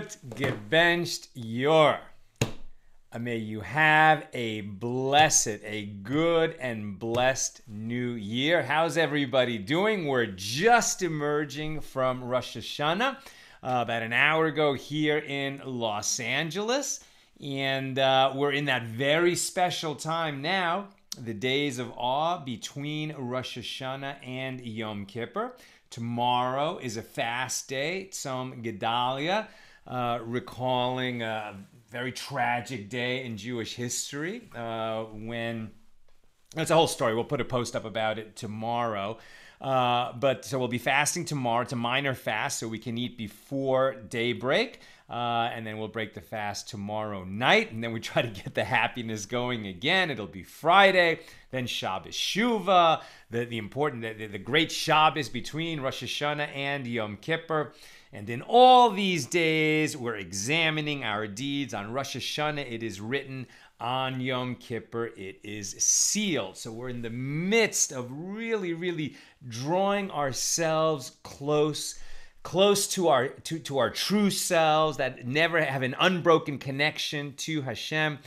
gut gebenched your. May you have a blessed, a good and blessed new year. How's everybody doing? We're just emerging from Rosh Hashanah about an hour ago here in Los Angeles. And we're in that very special time now, the days of awe between Rosh Hashanah and Yom Kippur. Tomorrow is a fast day, Tzom Gedalia, recalling a very tragic day in Jewish history when, that's a whole story. We'll put a post up about it tomorrow. So we'll be fasting tomorrow. It's a minor fast, so we can eat before daybreak. And then we'll break the fast tomorrow night. And then we try to get the happiness going again. It'll be Friday. Then Shabbos Shuvah, the great Shabbos between Rosh Hashanah and Yom Kippur. And in all these days, we're examining our deeds. On Rosh Hashanah, it is written. On Yom Kippur, it is sealed. So we're in the midst of really, really drawing ourselves close to our true selves that never have an unbroken connection to Hashem.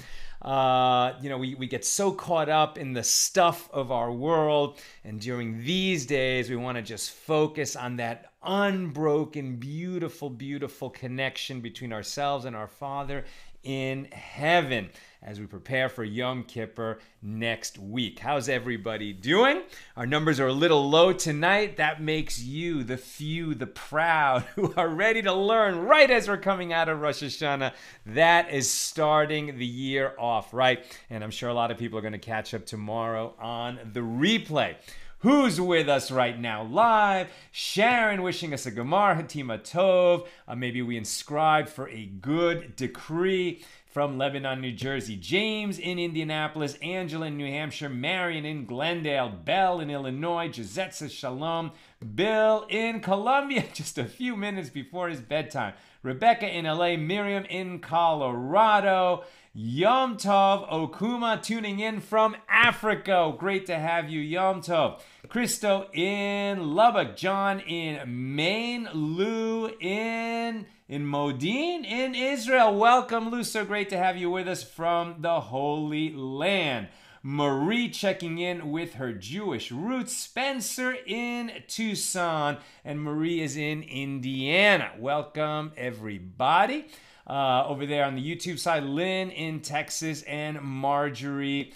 We get so caught up in the stuff of our world, and during these days we want to just focus on that unbroken, beautiful, beautiful connection between ourselves and our Father in heaven as we prepare for Yom Kippur next week. How's everybody doing? Our numbers are a little low tonight. That makes you, the few, the proud, who are ready to learn right as we're coming out of Rosh Hashanah. That is starting the year off right. And I'm sure a lot of people are going to catch up tomorrow on the replay. Who's with us right now live? Sharon wishing us a Gemar Hatima Tov. Maybe we inscribed for a good decree from Lebanon, New Jersey. James in Indianapolis. Angela in New Hampshire. Marion in Glendale. Belle in Illinois. Gisette says shalom. Bill in Columbia just a few minutes before his bedtime. Rebecca in LA. Miriam in Colorado. Yom Tov Okuma tuning in from Africa. Great to have you, Yom Tov. Christo in Lubbock. John in Maine. Lou in Modin in Israel. Welcome, Lou. So great to have you with us from the Holy Land. Marie checking in with her Jewish roots. Spencer in Tucson. And Marie is in Indiana. Welcome, everybody. Over there on the YouTube side, Lynn in Texas and Marjorie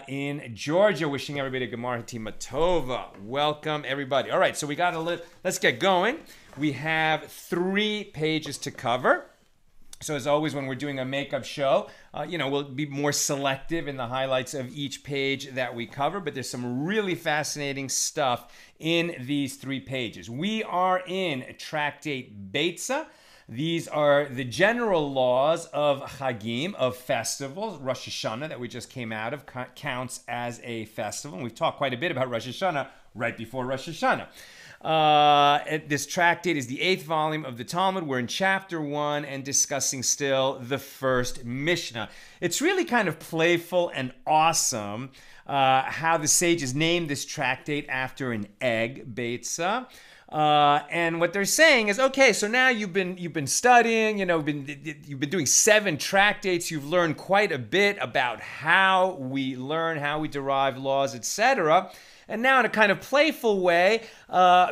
in Georgia. Wishing everybody a Gemar Hatima Tova. Welcome, everybody. All right, so we got let's get going. We have 3 pages to cover. So as always, when we're doing a makeup show, we'll be more selective in the highlights of each page that we cover, but there's some really fascinating stuff in these 3 pages. We are in Tractate Beitzah. These are the general laws of Chagim, of festivals. Rosh Hashanah, that we just came out of, counts as a festival. And we've talked quite a bit about Rosh Hashanah right before Rosh Hashanah. This tractate is the 8th volume of the Talmud. We're in chapter 1 and discussing still the first Mishna. It's really kind of playful and awesome how the sages named this tractate after an egg, Beitzah. And what they're saying is, okay, so now you've been studying, you've been doing 7 tractates. You've learned quite a bit about how we learn, how we derive laws, etc. And now in a kind of playful way,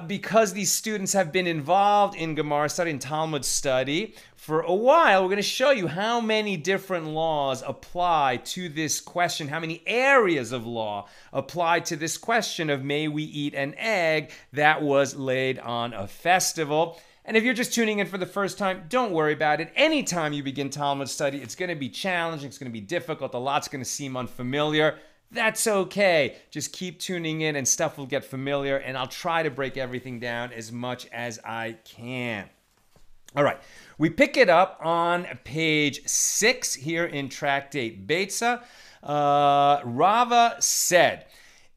because these students have been involved in Gemara study and Talmud study for a while, we're going to show you how many different laws apply to this question, how many areas of law apply to this question of may we eat an egg that was laid on a festival. And if you're just tuning in for the first time, don't worry about it. Anytime you begin Talmud study, it's going to be challenging, it's going to be difficult, a lot's going to seem unfamiliar. That's okay. Just keep tuning in and stuff will get familiar, and I'll try to break everything down as much as I can. All right, we pick it up on page 6 here in Tractate Beitzah. Rava said,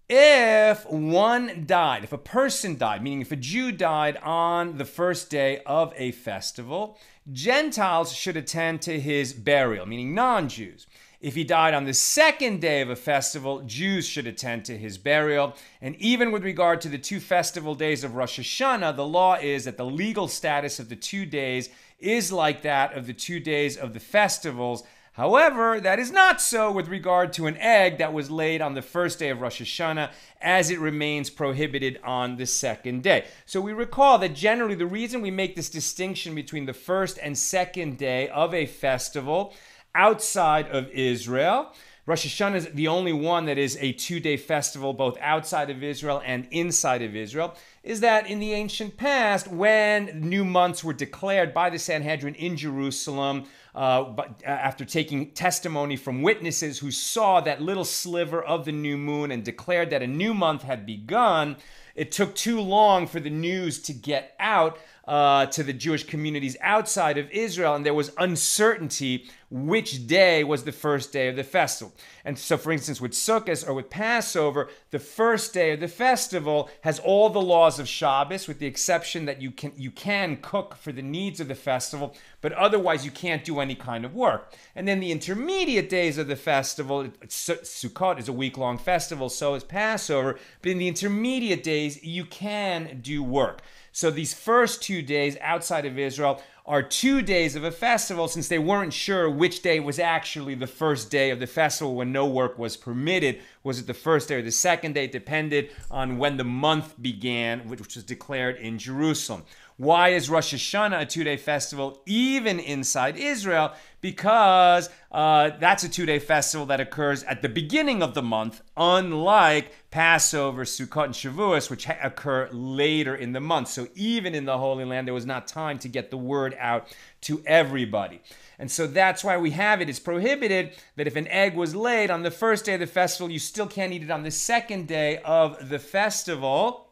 if one died, if a person died, meaning if a Jew died on the first day of a festival, Gentiles should attend to his burial, meaning non-Jews. If he died on the second day of a festival, Jews should attend to his burial. And even with regard to the 2 festival days of Rosh Hashanah, the law is that the legal status of the 2 days is like that of the 2 days of the festivals. However, that is not so with regard to an egg that was laid on the first day of Rosh Hashanah, as it remains prohibited on the second day. So we recall that generally the reason we make this distinction between the first and second day of a festival outside of Israel, Rosh Hashanah is the only one that is a 2-day festival both outside of Israel and inside of Israel, is that in the ancient past, when new months were declared by the Sanhedrin in Jerusalem, after taking testimony from witnesses who saw that little sliver of the new moon and declared that a new month had begun, it took too long for the news to get out to the Jewish communities outside of Israel, and there was uncertainty which day was the first day of the festival. And so, for instance, with Sukkot or with Passover, the first day of the festival has all the laws of Shabbos, with the exception that you can cook for the needs of the festival, but otherwise you can't do any kind of work. And then the intermediate days of the festival, Sukkot is a week-long festival, so is Passover, but in the intermediate days you can do work. So these first 2 days outside of Israel are 2 days of a festival, since they weren't sure which day was actually the first day of the festival when no work was permitted. Was it the first day or the second day? It depended on when the month began, which was declared in Jerusalem. Why is Rosh Hashanah a 2-day festival even inside Israel? Because that's a 2-day festival that occurs at the beginning of the month, unlike Passover, Sukkot, and Shavuos, which occur later in the month. So even in the Holy Land, there was not time to get the word out to everybody. And so that's why we have it. It's prohibited that if an egg was laid on the first day of the festival, you still can't eat it on the second day of the festival.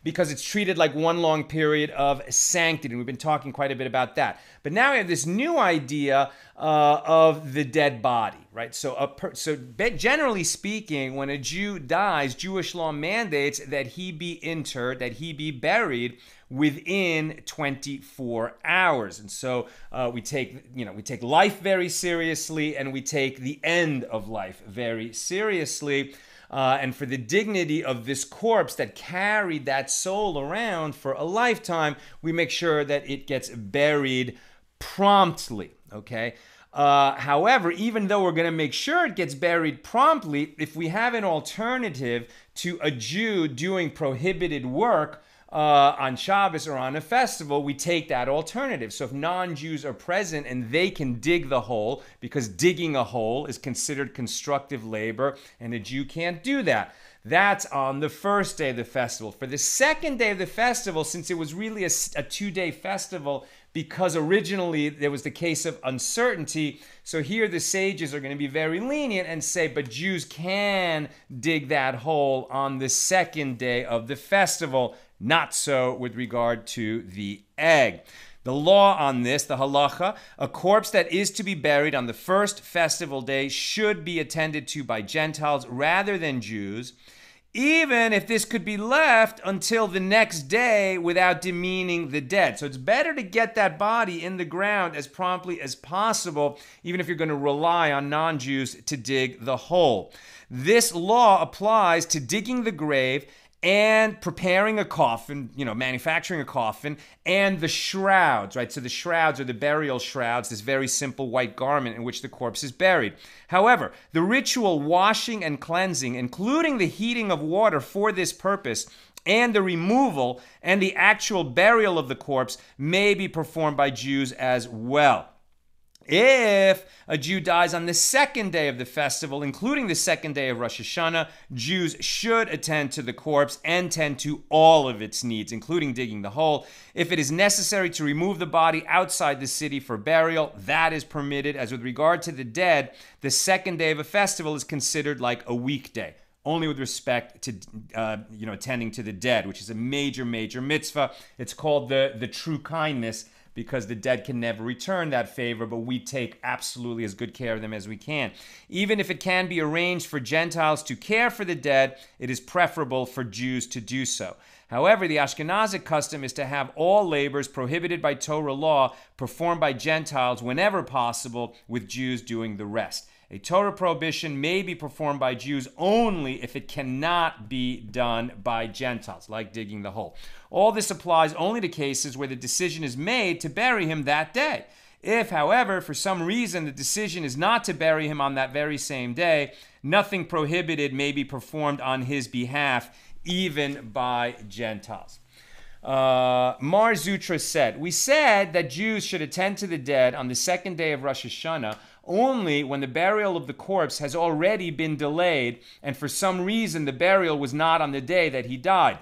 Because it's treated like one long period of sanctity. And we've been talking quite a bit about that. But now we have this new idea of the dead body, right? So generally speaking, when a Jew dies, Jewish law mandates that he be interred, that he be buried within 24 hours. And so we take life very seriously, and we take the end of life very seriously. And for the dignity of this corpse that carried that soul around for a lifetime, we make sure that it gets buried promptly, okay? However, even though we're going to make sure it gets buried promptly, if we have an alternative to a Jew doing prohibited work on Shabbos or on a festival, we take that alternative. So if non-Jews are present and they can dig the hole, because digging a hole is considered constructive labor, and a Jew can't do that. That's on the first day of the festival. For the second day of the festival, since it was really a 2-day festival, because originally there was the case of uncertainty, so here the sages are going to be very lenient and say, but Jews can dig that hole on the second day of the festival. Not so with regard to the egg. The law on this, the halacha, a corpse that is to be buried on the first festival day should be attended to by Gentiles rather than Jews, even if this could be left until the next day without demeaning the dead. So it's better to get that body in the ground as promptly as possible, even if you're going to rely on non-Jews to dig the hole. This law applies to digging the grave and preparing a coffin, manufacturing a coffin, and the shrouds, right? So the shrouds are the burial shrouds, this very simple white garment in which the corpse is buried. However, the ritual washing and cleansing, including the heating of water for this purpose, and the removal and the actual burial of the corpse may be performed by Jews as well. If a Jew dies on the second day of the festival, including the second day of Rosh Hashanah, Jews should attend to the corpse and tend to all of its needs, including digging the hole. If it is necessary to remove the body outside the city for burial, that is permitted. As with regard to the dead, the second day of a festival is considered like a weekday, only with respect to attending to the dead, which is a major, major mitzvah. It's called the true kindness because the dead can never return that favor, but we take absolutely as good care of them as we can. Even if it can be arranged for Gentiles to care for the dead, it is preferable for Jews to do so. However, the Ashkenazic custom is to have all labors prohibited by Torah law performed by Gentiles whenever possible, with Jews doing the rest. A Torah prohibition may be performed by Jews only if it cannot be done by Gentiles, like digging the hole. All this applies only to cases where the decision is made to bury him that day. If, however, for some reason the decision is not to bury him on that very same day, nothing prohibited may be performed on his behalf, even by Gentiles. Mar Zutra said, we said that Jews should attend to the dead on the second day of Rosh Hashanah only when the burial of the corpse has already been delayed and for some reason the burial was not on the day that he died.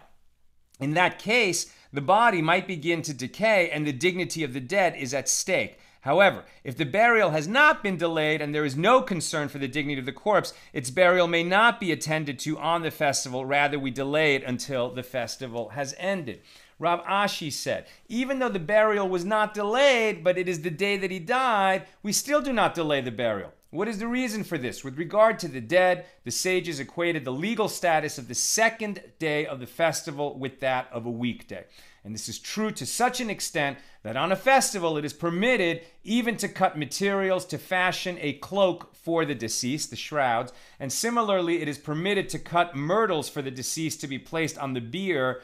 In that case, the body might begin to decay and the dignity of the dead is at stake. However, if the burial has not been delayed and there is no concern for the dignity of the corpse, its burial may not be attended to on the festival. Rather, we delay it until the festival has ended. Rav Ashi said, even though the burial was not delayed, but it is the day that he died, we still do not delay the burial. What is the reason for this? With regard to the dead, the sages equated the legal status of the second day of the festival with that of a weekday. And this is true to such an extent that on a festival it is permitted even to cut materials to fashion a cloak for the deceased, the shrouds, and similarly it is permitted to cut myrtles for the deceased to be placed on the bier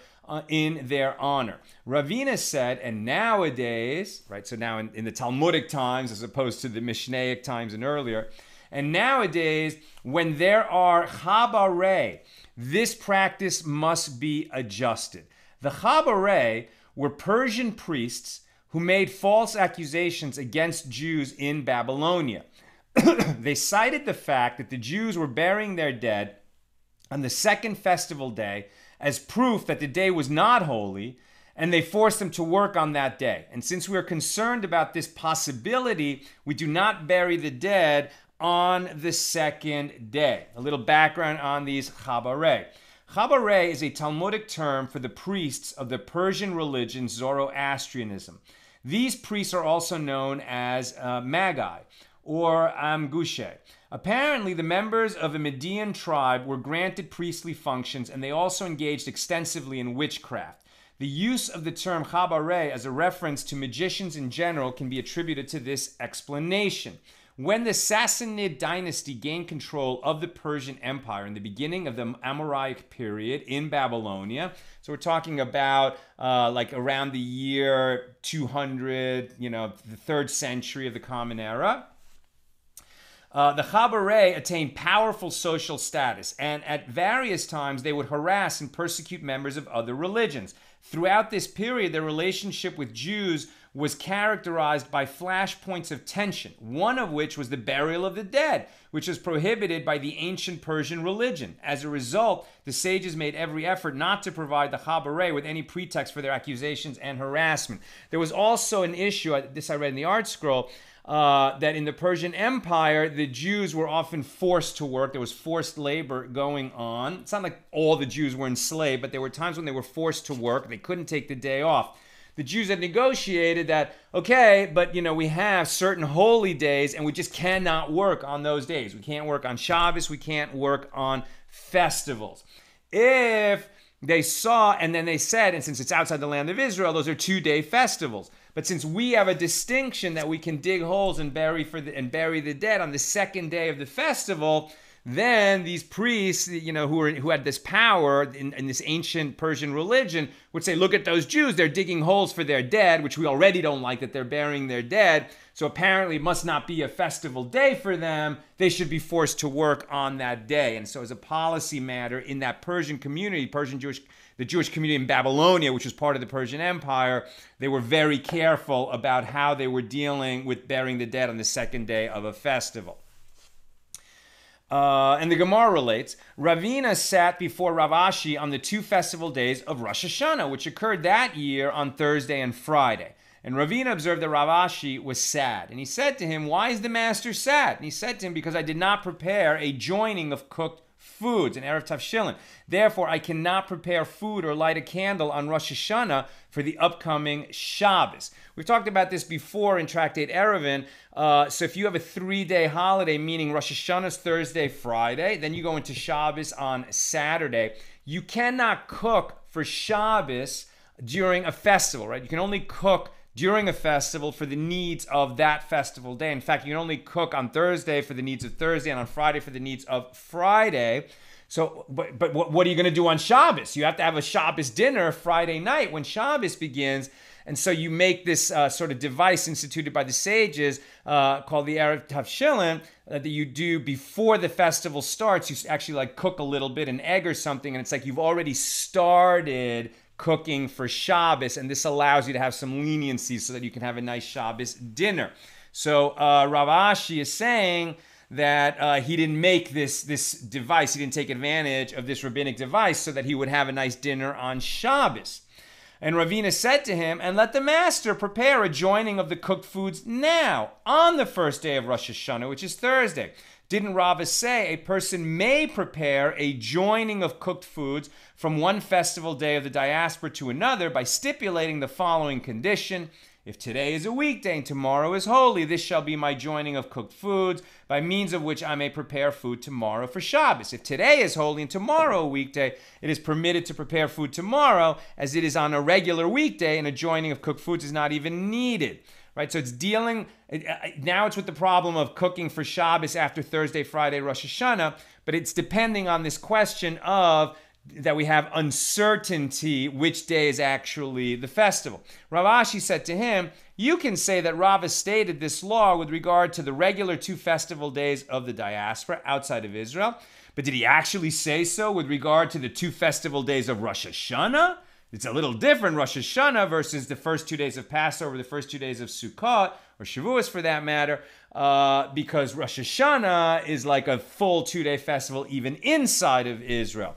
in their honor. Ravina said, and nowadays, right, so now in the Talmudic times as opposed to the Mishnaic times and earlier, and nowadays when there are chabarei, this practice must be adjusted. The chabarei were Persian priests who made false accusations against Jews in Babylonia. They cited the fact that the Jews were burying their dead on the second festival day as proof that the day was not holy, and they forced them to work on that day. And since we are concerned about this possibility, we do not bury the dead on the second day. A little background on these chabarei. Chabarei is a Talmudic term for the priests of the Persian religion Zoroastrianism. These priests are also known as Magi or Amgushe. Apparently, the members of a Median tribe were granted priestly functions, and they also engaged extensively in witchcraft. The use of the term chabarei as a reference to magicians in general can be attributed to this explanation. When the Sassanid dynasty gained control of the Persian Empire in the beginning of the Amoraic period in Babylonia, so we're talking about like around the year 200, the 3rd century of the Common Era, the chabarei attained powerful social status, and at various times they would harass and persecute members of other religions. Throughout this period, their relationship with Jews was characterized by flashpoints of tension, one of which was the burial of the dead, which was prohibited by the ancient Persian religion. As a result, the sages made every effort not to provide the chabarei with any pretext for their accusations and harassment. There was also an issue, this I read in the Art Scroll, that in the Persian Empire, the Jews were often forced to work. There was forced labor going on. It's not like all the Jews were enslaved, but there were times when they were forced to work. They couldn't take the day off. The Jews had negotiated that, okay, but we have certain holy days and we just cannot work on those days. We can't work on Shabbos. We can't work on festivals. If they saw, and then they said, and since it's outside the land of Israel, those are 2-day festivals. But since we have a distinction that we can dig holes and bury the dead on the second day of the festival, then these priests, who had this power in this ancient Persian religion, would say, look at those Jews, they're digging holes for their dead, which we already don't like that they're burying their dead. So apparently it must not be a festival day for them. They should be forced to work on that day. And so as a policy matter in that Persian community, the Jewish community in Babylonia, which was part of the Persian Empire, they were very careful about how they were dealing with burying the dead on the second day of a festival. And the Gemara relates, Ravina sat before Rav Ashi on the 2 festival days of Rosh Hashanah, which occurred that year on Thursday and Friday. And Ravina observed that Rav Ashi was sad. And he said to him, why is the master sad? And he said to him, because I did not prepare a joining of cooked foods, and Erev Tavshilin. Therefore, I cannot prepare food or light a candle on Rosh Hashanah for the upcoming Shabbos. We've talked about this before in Tractate Eruvin. So if you have a 3-day holiday, meaning Rosh Hashanah is Thursday, Friday, then you go into Shabbos on Saturday, you cannot cook for Shabbos during a festival, right? You can only cook during a festival for the needs of that festival day. In fact, you can only cook on Thursday for the needs of Thursday and on Friday for the needs of Friday. So, but what are you going to do on Shabbos? You have to have a Shabbos dinner Friday night when Shabbos begins. And so you make this sort of device instituted by the sages called the Erev Tavshilin that you do before the festival starts. You actually like cook a little bit, an egg or something, and it's like you've already started cooking for Shabbos, and this allows you to have some leniency so that you can have a nice Shabbos dinner. So Rav Ashi is saying that he didn't make this device, he didn't take advantage of this rabbinic device so that he would have a nice dinner on Shabbos. And Ravina said to him, and let the master prepare a joining of the cooked foods now, on the first day of Rosh Hashanah, which is Thursday. Didn't Rava say a person may prepare a joining of cooked foods from one festival day of the diaspora to another by stipulating the following condition? If today is a weekday and tomorrow is holy, this shall be my joining of cooked foods, by means of which I may prepare food tomorrow for Shabbos. If today is holy and tomorrow a weekday, it is permitted to prepare food tomorrow, as it is on a regular weekday, and a joining of cooked foods is not even needed. Right, so it's dealing, now it's with the problem of cooking for Shabbos after Thursday, Friday, Rosh Hashanah, but it's depending on this question of that we have uncertainty which day is actually the festival. Rav Ashi said to him, you can say that Rava stated this law with regard to the regular 2 festival days of the diaspora outside of Israel, but did he actually say so with regard to the 2 festival days of Rosh Hashanah? It's a little different, Rosh Hashanah versus the first 2 days of Passover, the first 2 days of Sukkot, or Shavuos for that matter, because Rosh Hashanah is like a full 2-day festival even inside of Israel.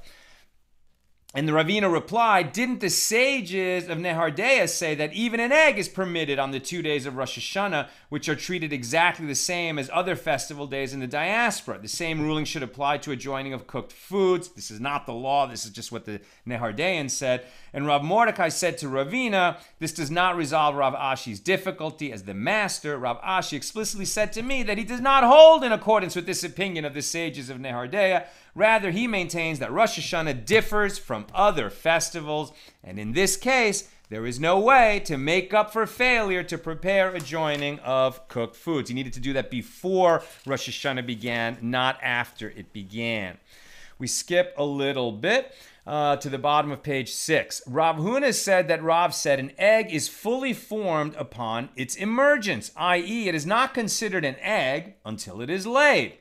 And the Ravina replied, didn't the sages of Nehardea say that even an egg is permitted on the 2 days of Rosh Hashanah, which are treated exactly the same as other festival days in the diaspora? The same ruling should apply to a joining of cooked foods. This is not the law. This is just what the Nehardeans said. And Rav Mordecai said to Ravina, this does not resolve Rav Ashi's difficulty. As the master, Rav Ashi explicitly said to me that he does not hold in accordance with this opinion of the sages of Nehardea. Rather, he maintains that Rosh Hashanah differs from other festivals, and in this case, there is no way to make up for failure to prepare a joining of cooked foods. He needed to do that before Rosh Hashanah began, not after it began. We skip a little bit to the bottom of page 6. Rav Huna said that Rav said an egg is fully formed upon its emergence, i.e. it is not considered an egg until it is laid.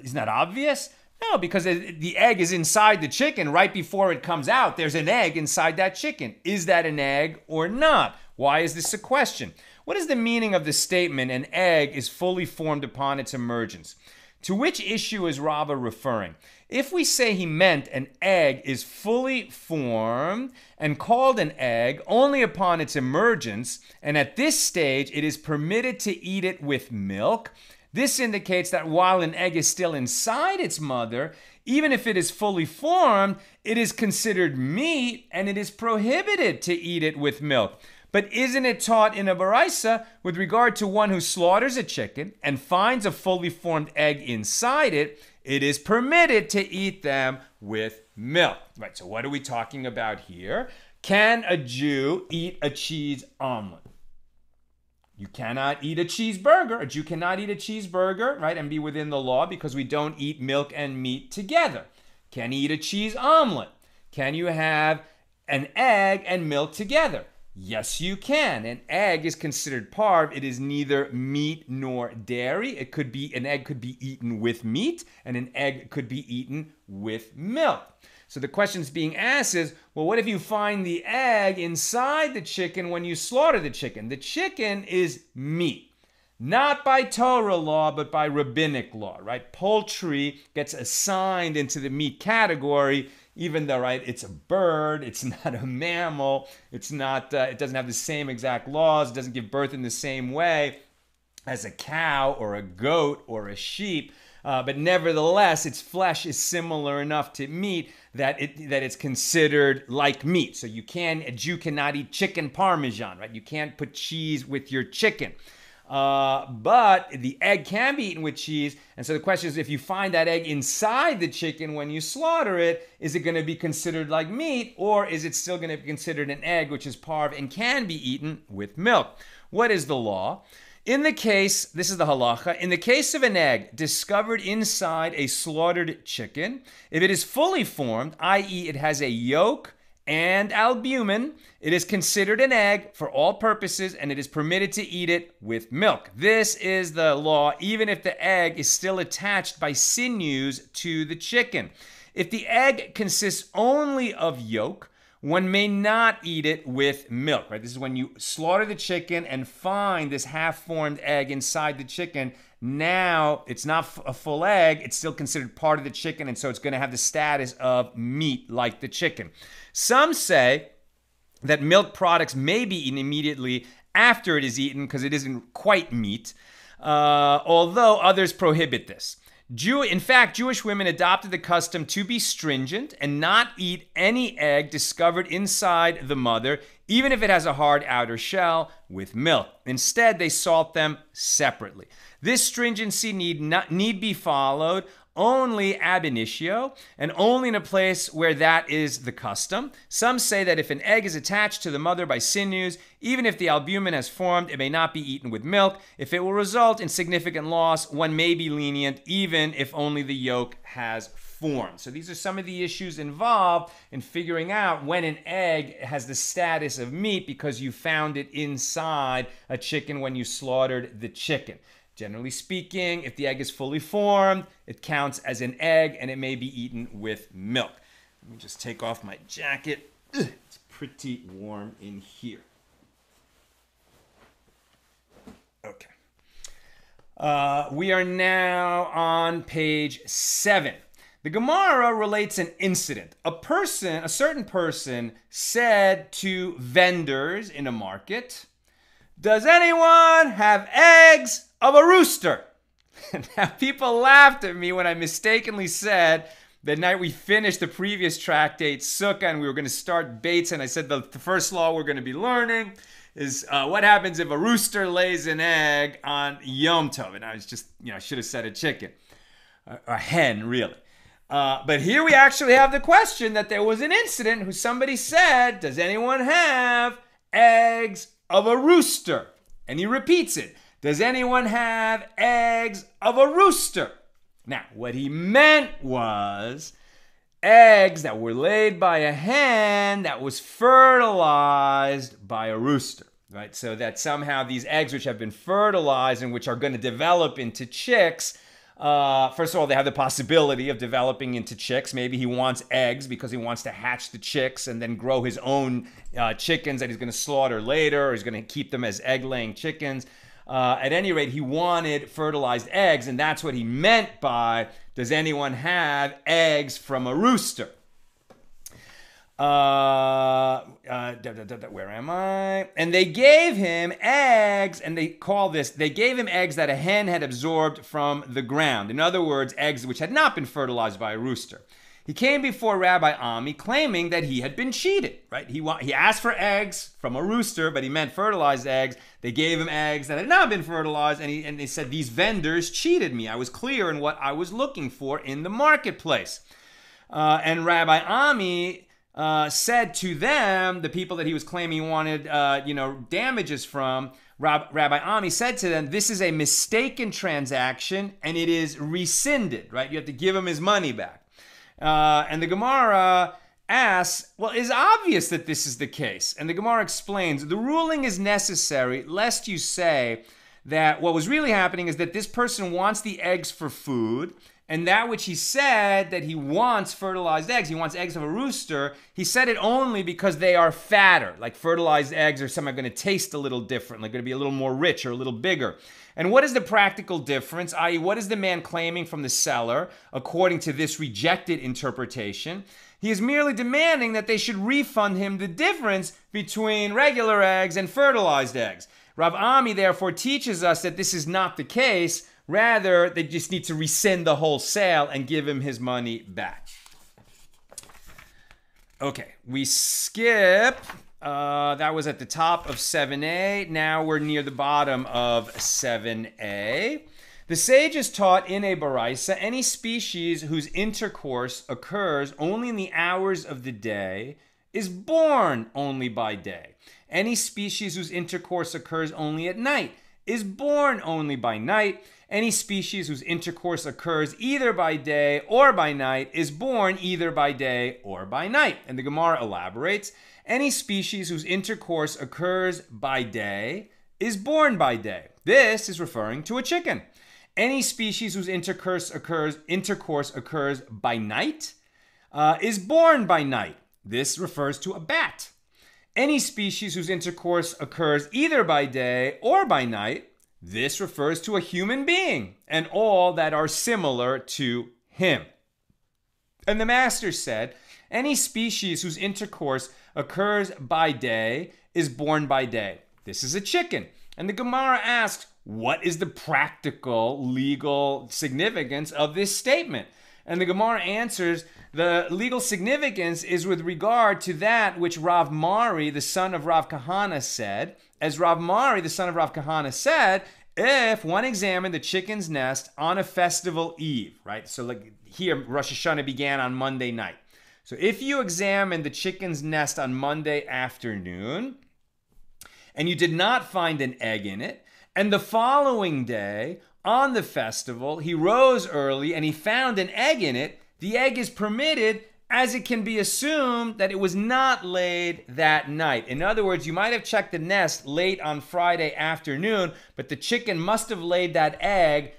Isn't that obvious? No, because the egg is inside the chicken right before it comes out. There's an egg inside that chicken. Is that an egg or not? Why is this a question? What is the meaning of the statement, an egg is fully formed upon its emergence? To which issue is Rava referring? If we say he meant an egg is fully formed and called an egg only upon its emergence, and at this stage it is permitted to eat it with milk, this indicates that while an egg is still inside its mother, even if it is fully formed, it is considered meat and it is prohibited to eat it with milk. But isn't it taught in a baraisa with regard to one who slaughters a chicken and finds a fully formed egg inside it, it is permitted to eat them with milk? Right, so what are we talking about here? Can a Jew eat a cheese omelet? You cannot eat a cheeseburger. A Jew cannot eat a cheeseburger, right, and be within the law because we don't eat milk and meat together. Can you eat a cheese omelet? Can you have an egg and milk together? Yes, you can. An egg is considered parv. It is neither meat nor dairy. An egg could be eaten with meat, and an egg could be eaten with milk. So the question that's being asked is, well, what if you find the egg inside the chicken when you slaughter the chicken? The chicken is meat, not by Torah law, but by rabbinic law, right? Poultry gets assigned into the meat category, even though, right, it's a bird, it's not a mammal, it's not, it doesn't have the same exact laws, it doesn't give birth in the same way as a cow or a goat or a sheep. But nevertheless, its flesh is similar enough to meat that it's considered like meat. So a Jew cannot eat chicken parmesan, right? You can't put cheese with your chicken. But the egg can be eaten with cheese. And so the question is, if you find that egg inside the chicken when you slaughter it, is it going to be considered like meat, or is it still going to be considered an egg, which is parve and can be eaten with milk? What is the law? In the case, this is the halacha, in the case of an egg discovered inside a slaughtered chicken, if it is fully formed, i.e. it has a yolk and albumin, it is considered an egg for all purposes, and it is permitted to eat it with milk. This is the law, even if the egg is still attached by sinews to the chicken. If the egg consists only of yolk, one may not eat it with milk, right? This is when you slaughter the chicken and find this half-formed egg inside the chicken. Now, it's not a full egg. It's still considered part of the chicken, and so it's going to have the status of meat like the chicken. Some say that milk products may be eaten immediately after it is eaten because it isn't quite meat, although others prohibit this. In fact, Jewish women adopted the custom to be stringent and not eat any egg discovered inside the mother, even if it has a hard outer shell, with milk. Instead, they salt them separately. This stringency need be followed only ab initio, and only in a place where that is the custom. Some say that if an egg is attached to the mother by sinews, even if the albumin has formed, it may not be eaten with milk. If it will result in significant loss, one may be lenient, even if only the yolk has formed. So these are some of the issues involved in figuring out when an egg has the status of meat because you found it inside a chicken when you slaughtered the chicken. Generally speaking, if the egg is fully formed, it counts as an egg and it may be eaten with milk. Let me just take off my jacket. It's pretty warm in here. Okay. We are now on page 7. The Gemara relates an incident. A certain person said to vendors in a market, "Does anyone have eggs of a rooster?" Now, people laughed at me when I mistakenly said the night we finished the previous tractate, Sukkah, and we were going to start Beitzah, and I said the first law we're going to be learning is what happens if a rooster lays an egg on Yom Tov. And I was just, I should have said a chicken. A hen, really. But here we actually have the question that there was an incident who somebody said, "Does anyone have eggs of a rooster?" And he repeats it. "Does anyone have eggs of a rooster?" Now, what he meant was eggs that were laid by a hen that was fertilized by a rooster, right? So that somehow these eggs which have been fertilized and which are going to develop into chicks, first of all, they have the possibility of developing into chicks. Maybe he wants eggs because he wants to hatch the chicks and then grow his own chickens that he's going to slaughter later, or he's going to keep them as egg-laying chickens. At any rate, he wanted fertilized eggs, and that's what he meant by, "Does anyone have eggs from a rooster?" Where am I? And they gave him eggs, and they gave him eggs that a hen had absorbed from the ground. In other words, eggs which had not been fertilized by a rooster. He came before Rabbi Ami claiming that he had been cheated, right? He asked for eggs from a rooster, but he meant fertilized eggs. They gave him eggs that had not been fertilized, and they said, "These vendors cheated me. I was clear in what I was looking for in the marketplace." And Rabbi Ami said to them, the people that he was claiming he wanted, damages from, Rabbi Ami said to them, "This is a mistaken transaction, and it is rescinded," right? You have to give him his money back. And the Gemara asks, well, it's obvious that this is the case. And the Gemara explains, the ruling is necessary lest you say that what was really happening is that this person wants the eggs for food, and that which he said that he wants fertilized eggs, he wants eggs of a rooster, he said it only because they are fatter, like fertilized eggs are somehow going to taste a little different, like going to be a little more rich or a little bigger. And what is the practical difference, i.e. what is the man claiming from the seller according to this rejected interpretation? He is merely demanding that they should refund him the difference between regular eggs and fertilized eggs. Rav Ami therefore teaches us that this is not the case, Rather, they just need to rescind the whole sale and give him his money back. Okay, we skip. That was at the top of 7a. Now we're near the bottom of 7a. The sages taught in a Beitzah, any species whose intercourse occurs only in the hours of the day is born only by day. Any species whose intercourse occurs only at night is born only by night. Any species whose intercourse occurs either by day or by night is born either by day or by night. And the Gemara elaborates, any species whose intercourse occurs by day is born by day. This is referring to a chicken. Any species whose intercourse occurs by night is born by night. This refers to a bat. Any species whose intercourse occurs either by day or by night, this refers to a human being and all that are similar to him. And the master said, any species whose intercourse occurs by day is born by day. This is a chicken. And the Gemara asks, what is the practical, legal significance of this statement? And the Gemara answers, the legal significance is with regard to that which Rav Mari, the son of Rav Kahana, said. As Rav Mari, the son of Rav Kahana, said, if one examined the chicken's nest on a festival eve, right? So like here, Rosh Hashanah began on Monday night. So if you examined the chicken's nest on Monday afternoon, and you did not find an egg in it, and the following day, on the festival, he rose early and he found an egg in it, the egg is permitted as it can be assumed that it was not laid that night. In other words, you might have checked the nest late on Friday afternoon, but the chicken must have laid that egg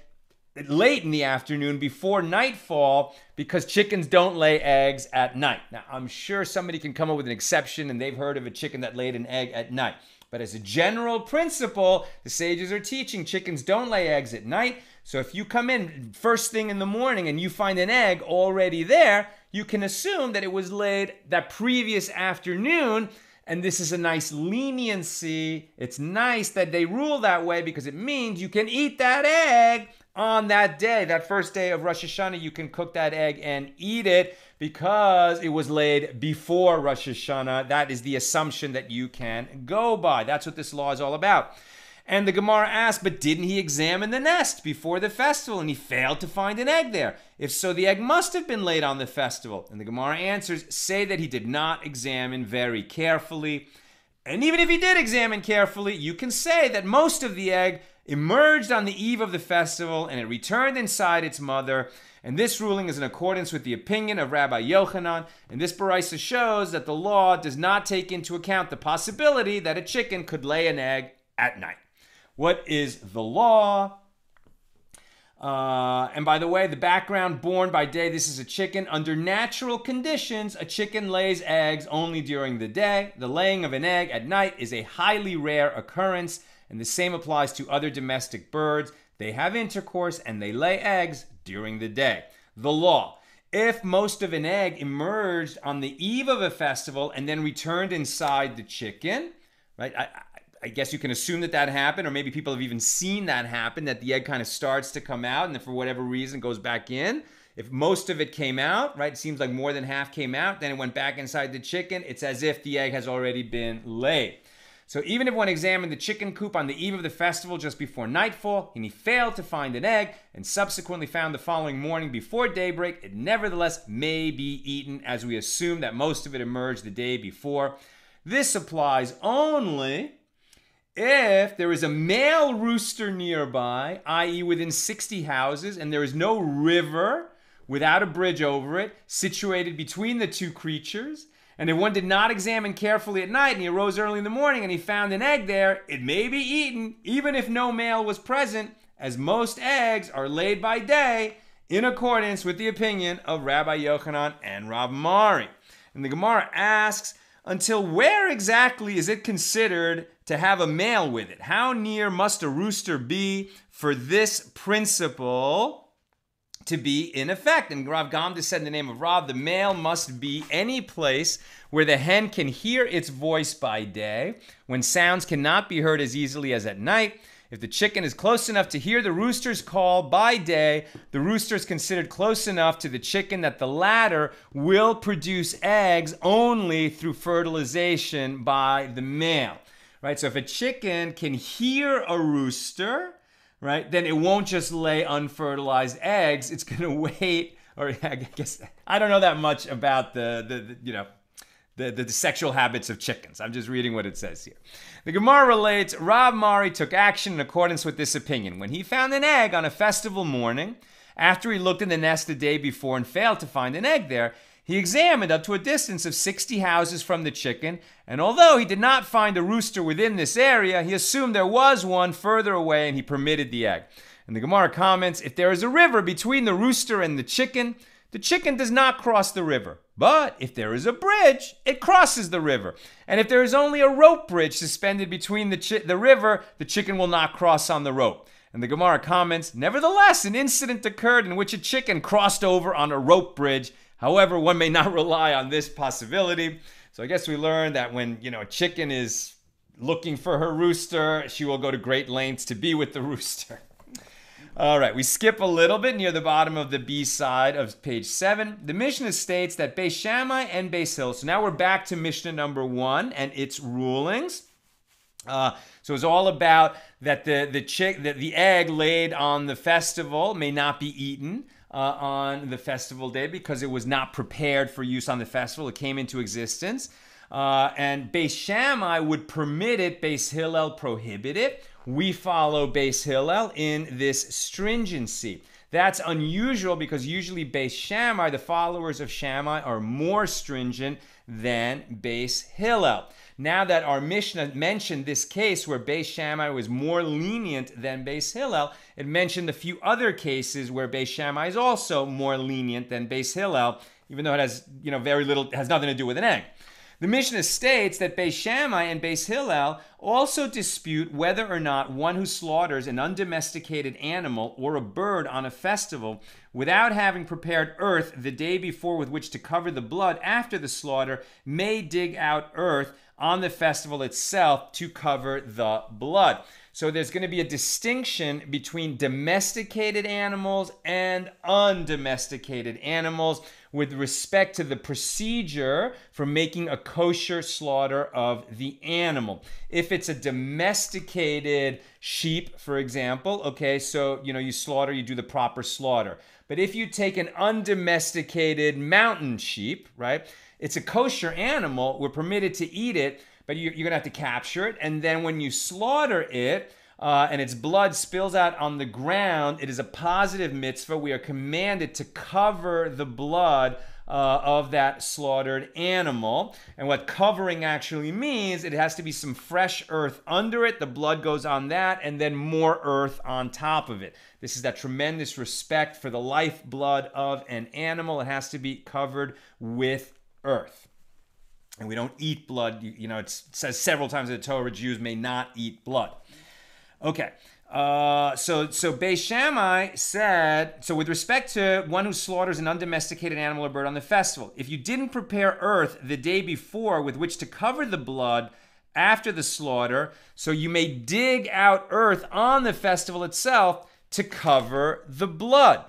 late in the afternoon before nightfall because chickens don't lay eggs at night. Now, I'm sure somebody can come up with an exception and they've heard of a chicken that laid an egg at night. But as a general principle, the sages are teaching chickens don't lay eggs at night. So if you come in first thing in the morning and you find an egg already there, you can assume that it was laid that previous afternoon. And this is a nice leniency. It's nice that they rule that way because it means you can eat that egg on that day. That first day of Rosh Hashanah, you can cook that egg and eat it because it was laid before Rosh Hashanah. That is the assumption that you can go by. That's what this law is all about. And the Gemara asked, but didn't he examine the nest before the festival and he failed to find an egg there? If so, the egg must have been laid on the festival. And the Gemara answers, say that he did not examine very carefully. And even if he did examine carefully, you can say that most of the egg emerged on the eve of the festival and it returned inside its mother. And this ruling is in accordance with the opinion of Rabbi Yochanan. And this Beitzah shows that the law does not take into account the possibility that a chicken could lay an egg at night. What is the law? And by the way, the background, born by day, this is a chicken. Under natural conditions, a chicken lays eggs only during the day. The laying of an egg at night is a highly rare occurrence, and the same applies to other domestic birds. They have intercourse and they lay eggs during the day. The law. If most of an egg emerged on the eve of a festival and then returned inside the chicken, right? I guess you can assume that that happened, or maybe people have even seen that happen, that the egg kind of starts to come out and then for whatever reason goes back in. If most of it came out, right, it seems like more than half came out, then it went back inside the chicken, it's as if the egg has already been laid. So even if one examined the chicken coop on the eve of the festival just before nightfall, and he failed to find an egg, and subsequently found the following morning before daybreak, it nevertheless may be eaten, as we assume that most of it emerged the day before. This applies only if there is a male rooster nearby, i.e. within 60 houses, and there is no river without a bridge over it, situated between the two creatures, and if one did not examine carefully at night and he arose early in the morning and he found an egg there, it may be eaten, even if no male was present, as most eggs are laid by day, in accordance with the opinion of Rabbi Yochanan and Rav Mari. And the Gemara asks, until where exactly is it considered to have a male with it? How near must a rooster be for this principle to be in effect? And Rav Gamda said in the name of Rav, the male must be any place where the hen can hear its voice by day, when sounds cannot be heard as easily as at night. If the chicken is close enough to hear the rooster's call by day, the rooster is considered close enough to the chicken that the latter will produce eggs only through fertilization by the male. Right? So if a chicken can hear a rooster, right, then it won't just lay unfertilized eggs. It's going to wait, or I guess I don't know that much about the sexual habits of chickens. I'm just reading what it says here. The Gemara relates, Rav Mari took action in accordance with this opinion. When he found an egg on a festival morning, after he looked in the nest the day before and failed to find an egg there, he examined up to a distance of 60 houses from the chicken, and although he did not find a rooster within this area, he assumed there was one further away and he permitted the egg. And the Gemara comments, if there is a river between the rooster and the chicken does not cross the river. But if there is a bridge, it crosses the river. And if there is only a rope bridge suspended between the river, the chicken will not cross on the rope. And the Gemara comments, nevertheless, an incident occurred in which a chicken crossed over on a rope bridge. However, one may not rely on this possibility. So I guess we learned that when, a chicken is looking for her rooster, she will go to great lengths to be with the rooster. All right, we skip a little bit near the bottom of the B side of page 7. The Mishna states that Beis Shammai and Beis Hillel. So now we're back to Mishnah number 1 and its rulings. So it's all about that the egg laid on the festival may not be eaten on the festival day because it was not prepared for use on the festival. It came into existence. And Beis Shammai would permit it, Beis Hillel prohibit it. We follow Beis Hillel in this stringency. That's unusual because usually Beis Shammai, the followers of Shammai, are more stringent than Beis Hillel. Now that our Mishnah mentioned this case where Beis Shammai was more lenient than Beis Hillel, it mentioned a few other cases where Beis Shammai is also more lenient than Beis Hillel, even though it has, very little, it has nothing to do with an egg. The Mishnah states that Beis Shammai and Beis Hillel also dispute whether or not one who slaughters an undomesticated animal or a bird on a festival without having prepared earth the day before with which to cover the blood after the slaughter may dig out earth on the festival itself to cover the blood. So there's going to be a distinction between domesticated animals and undomesticated animals with respect to the procedure for making a kosher slaughter of the animal. If it's a domesticated sheep, for example, okay, so, you slaughter, you do the proper slaughter. But if you take an undomesticated mountain sheep, right, it's a kosher animal, we're permitted to eat it, but you're going to have to capture it. And then when you slaughter it, and its blood spills out on the ground, it is a positive mitzvah. We are commanded to cover the blood of that slaughtered animal. And what covering actually means, it has to be some fresh earth under it. The blood goes on that, and then more earth on top of it. This is that tremendous respect for the lifeblood of an animal. It has to be covered with earth. And we don't eat blood. It says several times in the Torah, Jews may not eat blood. Okay, so Beis Shammai said, so with respect to one who slaughters an undomesticated animal or bird on the festival, if you didn't prepare earth the day before with which to cover the blood after the slaughter, so you may dig out earth on the festival itself to cover the blood.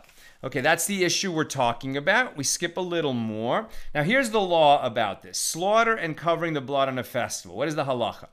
Okay, that's the issue we're talking about. We skip a little more. Now here's the law about this. Slaughter and covering the blood on a festival. What is the halacha?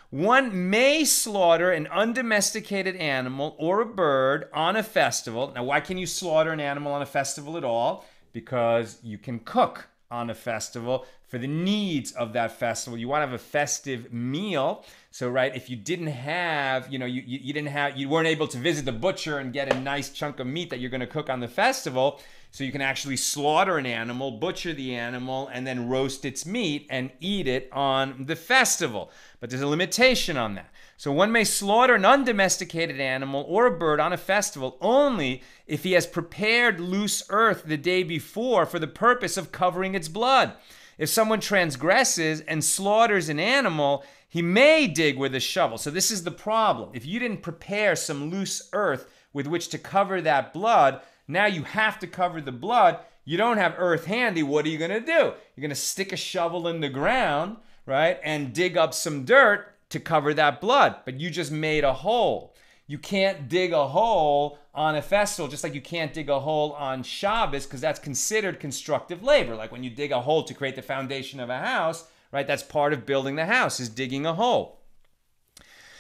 One may slaughter an undomesticated animal or a bird on a festival. Now, why can you slaughter an animal on a festival at all? Because you can cook on a festival for the needs of that festival. You want to have a festive meal. So, right, if you didn't have, you weren't able to visit the butcher and get a nice chunk of meat that you're going to cook on the festival, so you can actually slaughter an animal, butcher the animal, and then roast its meat and eat it on the festival. But there's a limitation on that. So one may slaughter an undomesticated animal or a bird on a festival only if he has prepared loose earth the day before for the purpose of covering its blood. If someone transgresses and slaughters an animal, he may dig with a shovel. So this is the problem. If you didn't prepare some loose earth with which to cover that blood, now you have to cover the blood. You don't have earth handy. What are you going to do? You're going to stick a shovel in the ground, right, and dig up some dirt to cover that blood. But you just made a hole. you can't dig a hole on a festival, just like you can't dig a hole on Shabbos, because that's considered constructive labor. Like when you dig a hole to create the foundation of a house, right? That's part of building the house, is digging a hole.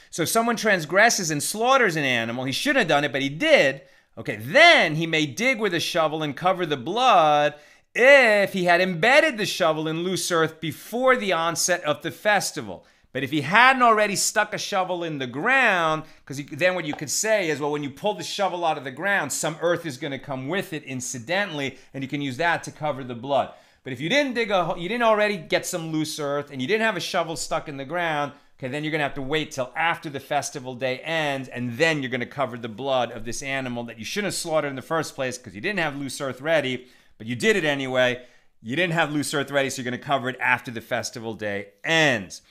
So if someone transgresses and slaughters an animal, he shouldn't have done it, but he did, okay, then he may dig with a shovel and cover the blood if he had embedded the shovel in loose earth before the onset of the festival. But if he hadn't already stuck a shovel in the ground, because then what you could say is, well, when you pull the shovel out of the ground, some earth is going to come with it incidentally, and you can use that to cover the blood. But if you didn't you didn't already get some loose earth, and you didn't have a shovel stuck in the ground, okay, then you're going to have to wait till after the festival day ends, and then you're going to cover the blood of this animal that you shouldn't have slaughtered in the first place because you didn't have loose earth ready, but you did it anyway. You didn't have loose earth ready, so you're going to cover it after the festival day ends.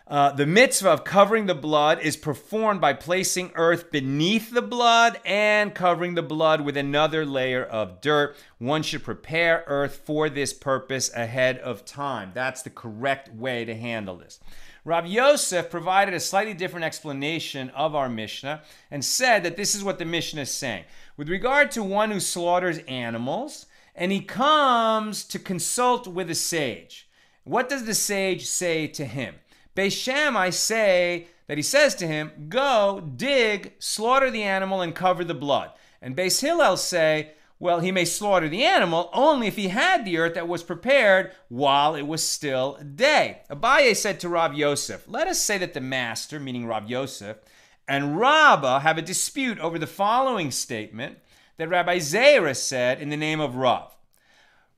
The mitzvah of covering the blood is performed by placing earth beneath the blood and covering the blood with another layer of dirt. One should prepare earth for this purpose ahead of time. That's the correct way to handle this. Rav Yosef provided a slightly different explanation of our Mishnah and said that this is what the Mishnah is saying. With regard to one who slaughters animals and he comes to consult with a sage, what does the sage say to him? Beis Shammai say that he says to him, go, dig, slaughter the animal and cover the blood. And Beis Hillel say, well, he may slaughter the animal only if he had the earth that was prepared while it was still day. Abaye said to Rav Yosef, let us say that the master, meaning Rav Yosef, and Rabbah have a dispute over the following statement that Rabbi Zera said in the name of Rav.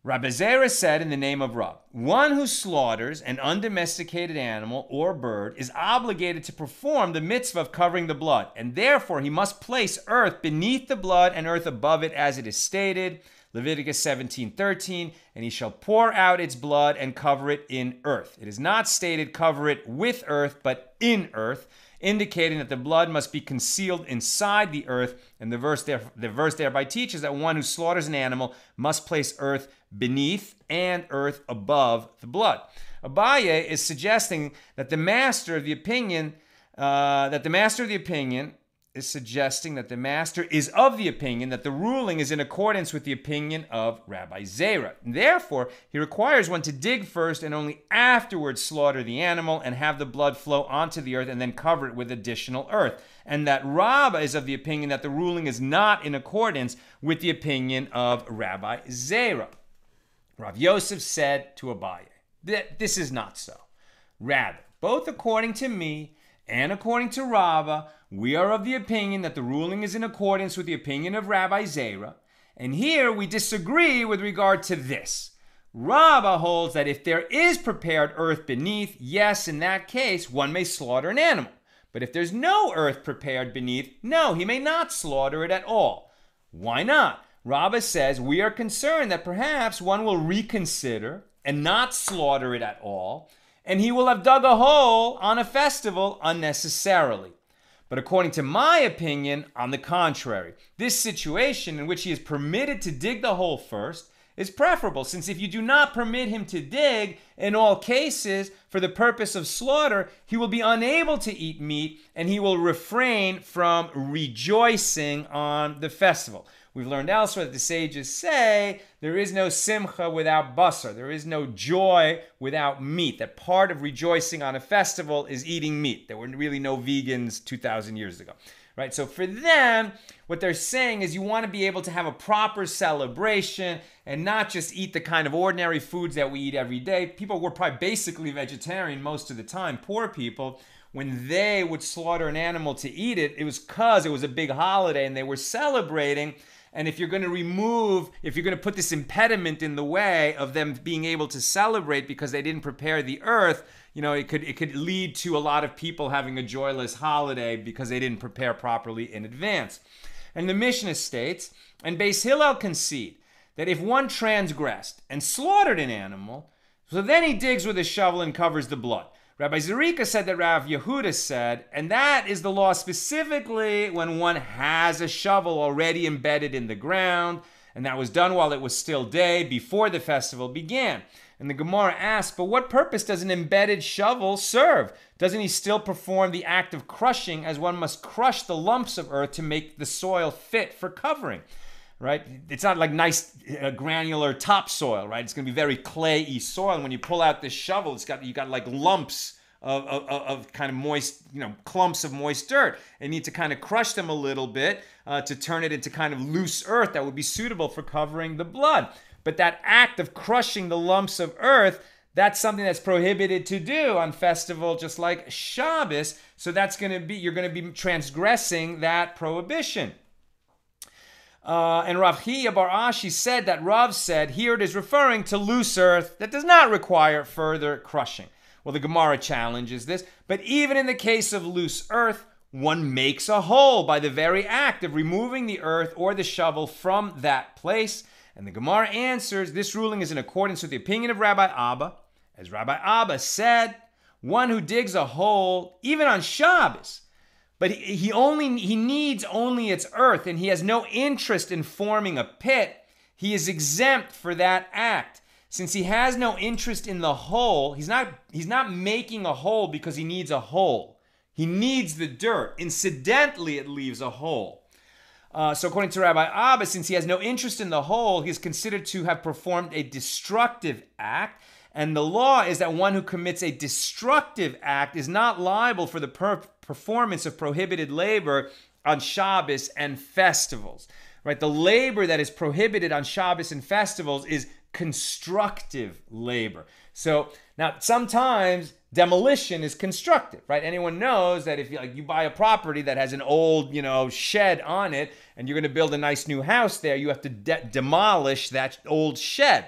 Rabbi Zera said in the name of Rav, one who slaughters an undomesticated animal or bird is obligated to perform the mitzvah of covering the blood, and therefore he must place earth beneath the blood and earth above it, as it is stated, Leviticus 17:13, and he shall pour out its blood and cover it in earth. It is not stated cover it with earth, but in earth, indicating that the blood must be concealed inside the earth. And the verse thereby teaches that one who slaughters an animal must place earth beneath and earth above the blood. Abaye is suggesting that the master of the opinion is suggesting that the master is of the opinion that the ruling is in accordance with the opinion of Rabbi Zera. Therefore, he requires one to dig first and only afterwards slaughter the animal and have the blood flow onto the earth and then cover it with additional earth. And that Rabbah is of the opinion that the ruling is not in accordance with the opinion of Rabbi Zera. Rav Yosef said to Abaye, this is not so. Rather, both according to me and according to Rabbah, we are of the opinion that the ruling is in accordance with the opinion of Rabbi Zera. And here we disagree with regard to this. Rabbah holds that if there is prepared earth beneath, yes, in that case, one may slaughter an animal. But if there's no earth prepared beneath, no, he may not slaughter it at all. Why not? Rabbah says we are concerned that perhaps one will reconsider and not slaughter it at all, and he will have dug a hole on a festival unnecessarily. But according to my opinion, on the contrary, this situation in which he is permitted to dig the hole first is preferable, since if you do not permit him to dig, in all cases, for the purpose of slaughter, he will be unable to eat meat, and he will refrain from rejoicing on the festival. We've learned elsewhere that the sages say there is no simcha without basar. There is no joy without meat. That part of rejoicing on a festival is eating meat. There were really no vegans 2,000 years ago. Right? So for them, what they're saying is you want to be able to have a proper celebration and not just eat the kind of ordinary foods that we eat every day. People were probably basically vegetarian most of the time. Poor people, when they would slaughter an animal to eat it, it was because it was a big holiday and they were celebrating. And if you're going to put this impediment in the way of them being able to celebrate because they didn't prepare the earth, it could lead to a lot of people having a joyless holiday because they didn't prepare properly in advance. And the Mishna states, and Beis Hillel concede, that if one transgressed and slaughtered an animal, so then he digs with a shovel and covers the blood. Rabbi Zerika said that Rav Yehuda said, and that is the law specifically when one has a shovel already embedded in the ground, And that was done while it was still day, before the festival began. And the Gemara asks, but what purpose does an embedded shovel serve? Doesn't he still perform the act of crushing, as one must crush the lumps of earth to make the soil fit for covering? Right? It's not like nice granular topsoil, right? It's going to be very clayey soil. And when you pull out this shovel, you got like lumps of kind of moist, clumps of moist dirt. And you need to kind of crush them a little bit to turn it into kind of loose earth that would be suitable for covering the blood. But that act of crushing the lumps of earth, that's something that's prohibited to do on festival, just like Shabbos. So you're going to be transgressing that prohibition. And Rav Chiya bar Ashi said that Rav said, here it is referring to loose earth that does not require further crushing. Well, the Gemara challenges this, but even in the case of loose earth, one makes a hole by the very act of removing the earth or the shovel from that place. And the Gemara answers, this ruling is in accordance with the opinion of Rabbi Abba. As Rabbi Abba said, one who digs a hole, even on Shabbos, but he needs only its earth, and he has no interest in forming a pit, he is exempt for that act. Since he has no interest in the hole, he's not making a hole because he needs a hole. He needs the dirt. Incidentally, it leaves a hole. So according to Rabbi Abba, since he has no interest in the hole, he is considered to have performed a destructive act. And the law is that one who commits a destructive act is not liable for the performance of prohibited labor on Shabbos and festivals. Right? The labor that is prohibited on Shabbos and festivals is constructive labor. So now sometimes demolition is constructive, right? Anyone knows that if you buy a property that has an old, shed on it, and you're going to build a nice new house there, you have to demolish that old shed.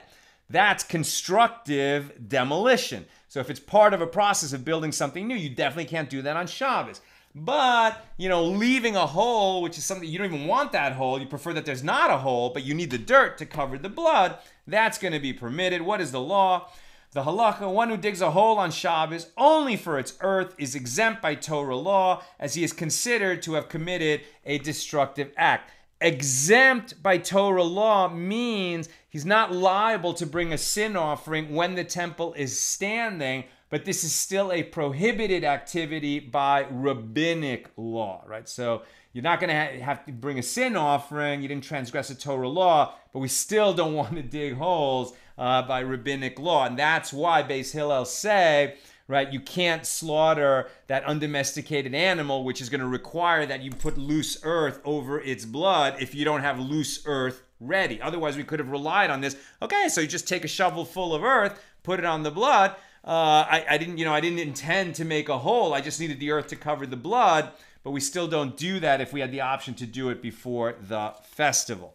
That's constructive demolition. So if it's part of a process of building something new, you definitely can't do that on Shabbos. But, leaving a hole, which is something, you don't even want that hole, you prefer that there's not a hole, but you need the dirt to cover the blood, that's going to be permitted. What is the law? The halacha, one who digs a hole on Shabbos only for its earth is exempt by Torah law, as he is considered to have committed a destructive act. Exempt by Torah law means he's not liable to bring a sin offering when the temple is standing, but this is still a prohibited activity by rabbinic law, right? So you're not going to have to bring a sin offering. You didn't transgress a Torah law, but we still don't want to dig holes by rabbinic law. And that's why Beis Hillel say, right, you can't slaughter that undomesticated animal, which is going to require that you put loose earth over its blood if you don't have loose earth ready. Otherwise, we could have relied on this. Okay, so you just take a shovel full of earth, put it on the blood. I didn't intend to make a hole. I just needed the earth to cover the blood, but we still don't do that if we had the option to do it before the festival.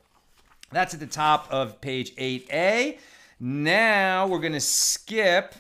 That's at the top of page 8a. Now we're going to skip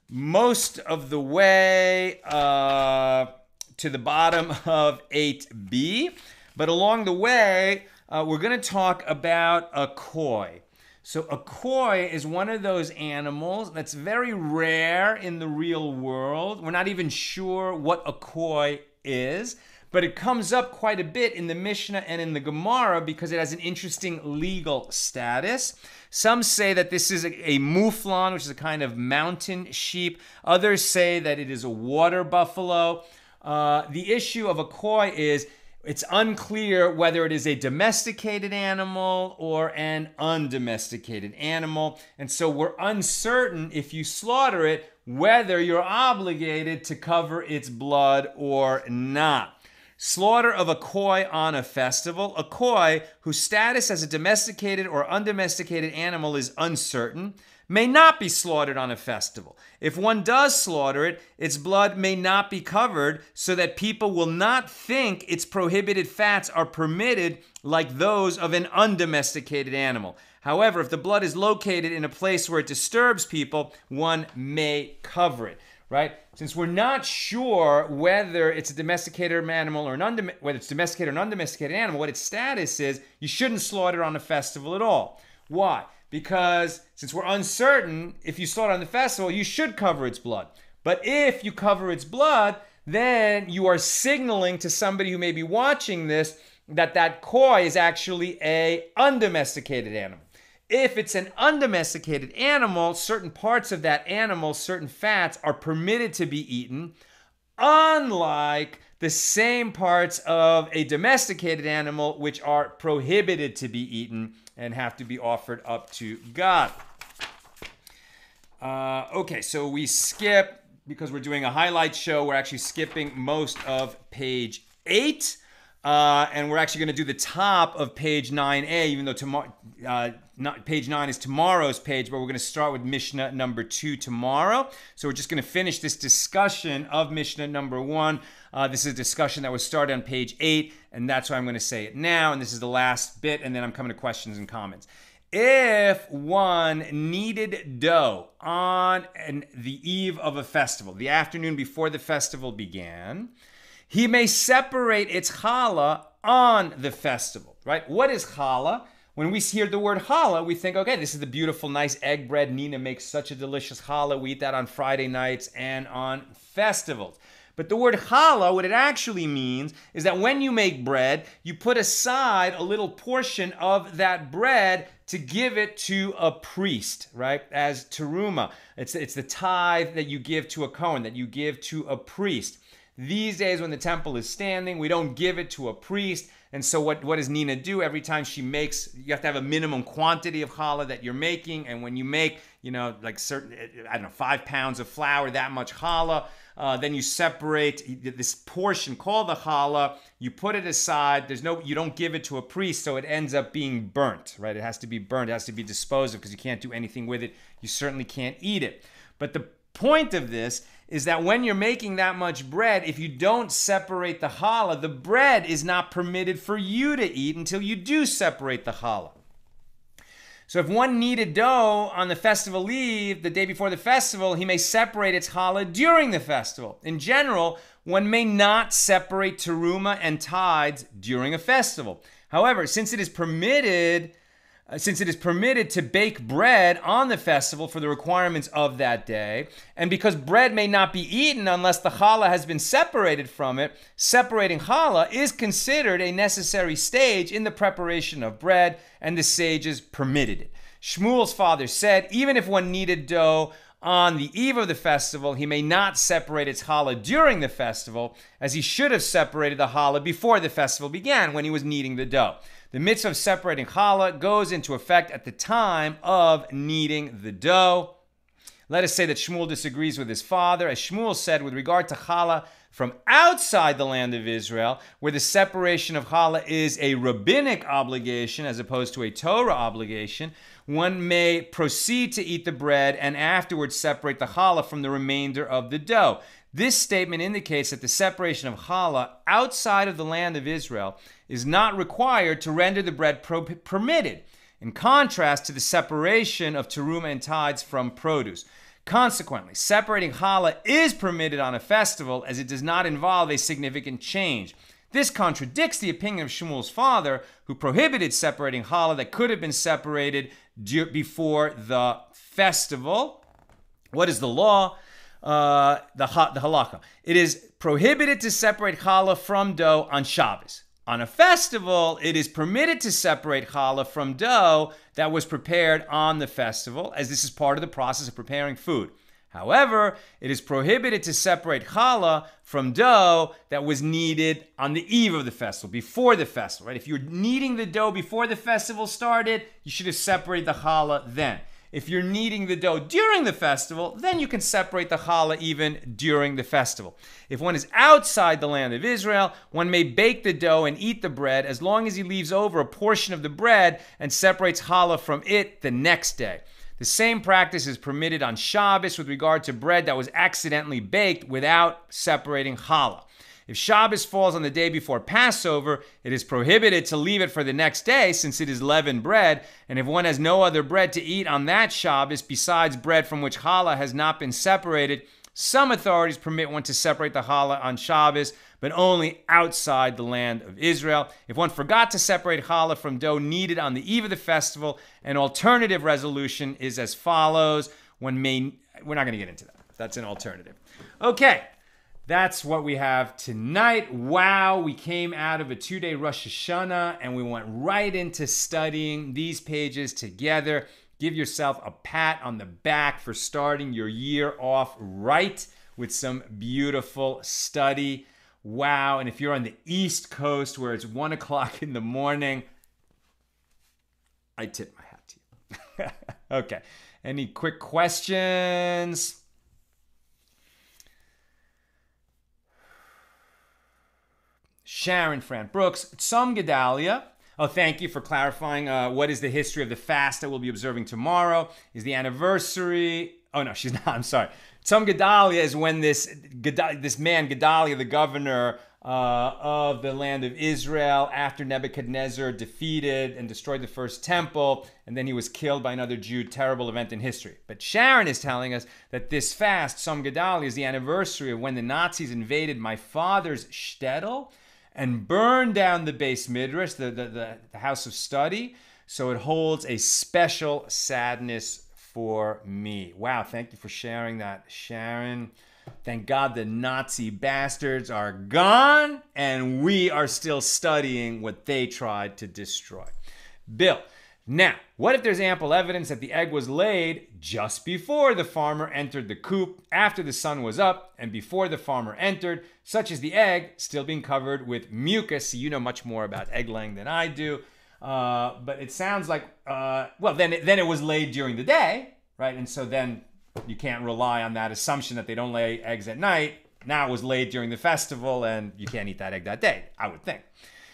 most of the way to the bottom of 8b, but along the way, we're going to talk about a koi. So a koi is one of those animals that's very rare in the real world. We're not even sure what a koi is, but it comes up quite a bit in the Mishna and in the Gemara because it has an interesting legal status. Some say that this is a mouflon, which is a kind of mountain sheep. Others say that it is a water buffalo. The issue of a koi is it's unclear whether it is a domesticated animal or an undomesticated animal. And so we're uncertain if you slaughter it, whether you're obligated to cover its blood or not. Slaughter of a koi on a festival. A koi whose status as a domesticated or undomesticated animal is uncertain may not be slaughtered on a festival. If one does slaughter it, its blood may not be covered so that people will not think its prohibited fats are permitted like those of an undomesticated animal. However, if the blood is located in a place where it disturbs people, one may cover it, right? Since we're not sure whether it's a domesticated animal or whether it's domesticated or an undomesticated animal, what its status is, you shouldn't slaughter it on a festival at all. Why? Because since we're uncertain, if you slaughter on the festival, you should cover its blood. But if you cover its blood, then you are signaling to somebody who may be watching this that koi is actually a undomesticated animal. If it's an undomesticated animal, certain parts of that animal, certain fats are permitted to be eaten, unlike the same parts of a domesticated animal which are prohibited to be eaten and have to be offered up to God. Okay, so we skip, because we're doing a highlight show, we're actually skipping most of page 8. And we're actually going to do the top of page 9a, even though page 9 is tomorrow's page, but we're going to start with Mishnah number 2 tomorrow. So we're just going to finish this discussion of Mishnah number 1. This is a discussion that was started on page 8, and that's why I'm going to say it now. And this is the last bit, and then I'm coming to questions and comments. If one kneaded dough on the eve of a festival, the afternoon before the festival began, he may separate its challah on the festival, right? What is challah? When we hear the word challah, we think, okay, this is the beautiful, nice egg bread. Nina makes such a delicious challah. We eat that on Friday nights and on festivals. But the word challah, what it actually means is that when you make bread, you put aside a little portion of that bread to give it to a priest, right? As teruma. It's the tithe that you give to a Kohen, that you give to a priest. These days when the temple is standing, we don't give it to a priest. And so what does Nina do? Every time she makes, you have to have a minimum quantity of challah that you're making. And when you make, like 5 pounds of flour, that much challah, then you separate this portion called the challah. You put it aside. You don't give it to a priest, so it ends up being burnt, right? It has to be burnt. It has to be disposed of because you can't do anything with it. You certainly can't eat it. But the point of this is that when you're making that much bread, if you don't separate the challah, the bread is not permitted for you to eat until you do separate the challah. So if one kneaded dough on the festival eve, the day before the festival, he may separate its challah during the festival. In general, one may not separate teruma and tithes during a festival. However, since it is permitted to bake bread on the festival for the requirements of that day, and because bread may not be eaten unless the challah has been separated from it, separating challah is considered a necessary stage in the preparation of bread, and the sages permitted it. Shmuel's father said, even if one kneaded dough on the eve of the festival, he may not separate its challah during the festival, as he should have separated the challah before the festival began when he was kneading the dough. The mitzvah of separating challah goes into effect at the time of kneading the dough. Let us say that Shmuel disagrees with his father. As Shmuel said, with regard to challah from outside the land of Israel, where the separation of challah is a rabbinic obligation as opposed to a Torah obligation, one may proceed to eat the bread and afterwards separate the challah from the remainder of the dough. This statement indicates that the separation of challah outside of the land of Israel is not required to render the bread permitted, in contrast to the separation of teruma and tithes from produce. Consequently, separating challah is permitted on a festival as it does not involve a significant change. This contradicts the opinion of Shmuel's father, who prohibited separating challah that could have been separated before the festival. What is the law? The halakha. It is prohibited to separate challah from dough on Shabbos. On a festival, it is permitted to separate challah from dough that was prepared on the festival, as this is part of the process of preparing food. However, it is prohibited to separate challah from dough that was kneaded on the eve of the festival, before the festival, right? If you're kneading the dough before the festival started, you should have separated the challah then. If you're kneading the dough during the festival, then you can separate the challah even during the festival. If one is outside the land of Israel, one may bake the dough and eat the bread as long as he leaves over a portion of the bread and separates challah from it the next day. The same practice is permitted on Shabbos with regard to bread that was accidentally baked without separating challah. If Shabbos falls on the day before Passover, it is prohibited to leave it for the next day since it is leavened bread, and if one has no other bread to eat on that Shabbos besides bread from which challah has not been separated, some authorities permit one to separate the challah on Shabbos, but only outside the land of Israel. If one forgot to separate challah from dough kneaded on the eve of the festival, an alternative resolution is as follows. We're not going to get into that. That's an alternative. Okay. That's what we have tonight. Wow, we came out of a 2-day Rosh Hashanah and we went right into studying these pages together. Give yourself a pat on the back for starting your year off right with some beautiful study. Wow, and if you're on the East Coast where it's 1 o'clock in the morning, I tip my hat to you. Okay, any quick questions? Sharon Fran Brooks, Tzom Gedalia. Oh, thank you for clarifying. What is the history of the fast that we'll be observing tomorrow? Is the anniversary? Oh, no, she's not. I'm sorry. Tzom Gedalia is when this man, Gedalia, the governor of the land of Israel, after Nebuchadnezzar defeated and destroyed the first temple, and then he was killed by another Jew. Terrible event in history. But Sharon is telling us that this fast, Tzom Gedalia, is the anniversary of when the Nazis invaded my father's shtetl and burned down the Beis Midrash, the house of study. So it holds a special sadness for me. Wow, thank you for sharing that, Sharon. Thank God the Nazi bastards are gone and we are still studying what they tried to destroy. Bill, now, what if there's ample evidence that the egg was laid just before the farmer entered the coop, after the sun was up, and before the farmer entered, such as the egg still being covered with mucus? You know much more about egg laying than I do, but it sounds like, well, then it was laid during the day, right? And so then you can't rely on that assumption that they don't lay eggs at night. Now it was laid during the festival, and you can't eat that egg that day, I would think.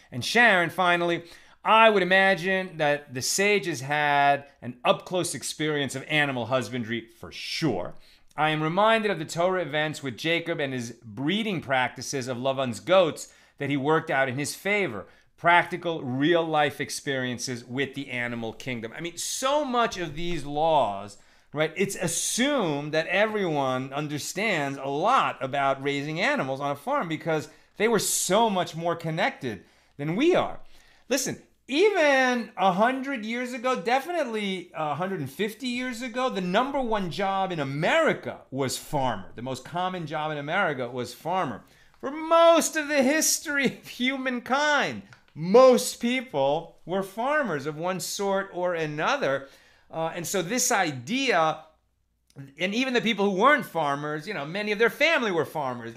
And Sharon, finally, I would imagine that the sages had an up-close experience of animal husbandry for sure. I am reminded of the Torah events with Jacob and his breeding practices of Lavan's goats that he worked out in his favor. Practical, real-life experiences with the animal kingdom. I mean, so much of these laws, right, it's assumed that everyone understands a lot about raising animals on a farm because they were so much more connected than we are. Listen, even 100 years ago, definitely 150 years ago, the number one job in America was farmer. The most common job in America was farmer. For most of the history of humankind, most people were farmers of one sort or another. And so this idea, and even the people who weren't farmers, you know, many of their family were farmers.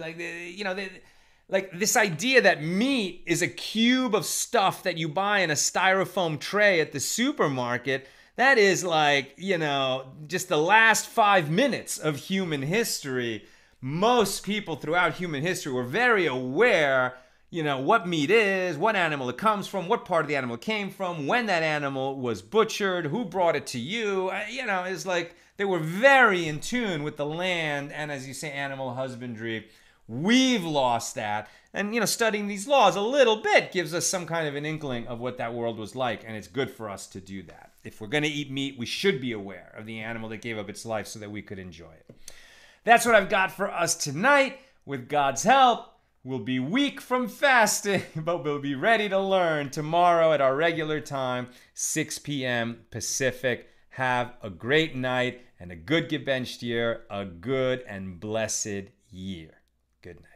Like this idea that meat is a cube of stuff that you buy in a styrofoam tray at the supermarket, that is like, you know, just the last 5 minutes of human history. Most people throughout human history were very aware, you know, what meat is, what animal it comes from, what part of the animal it came from, when that animal was butchered, who brought it to you. You know, it's like they were very in tune with the land and, as you say, animal husbandry. We've lost that. And, you know, studying these laws a little bit gives us some kind of an inkling of what that world was like, and it's good for us to do that. If we're going to eat meat, we should be aware of the animal that gave up its life so that we could enjoy it. That's what I've got for us tonight. With God's help, we'll be weak from fasting, but we'll be ready to learn tomorrow at our regular time, 6 p.m. Pacific. Have a great night and a good gebenched year, a good and blessed year. Good night.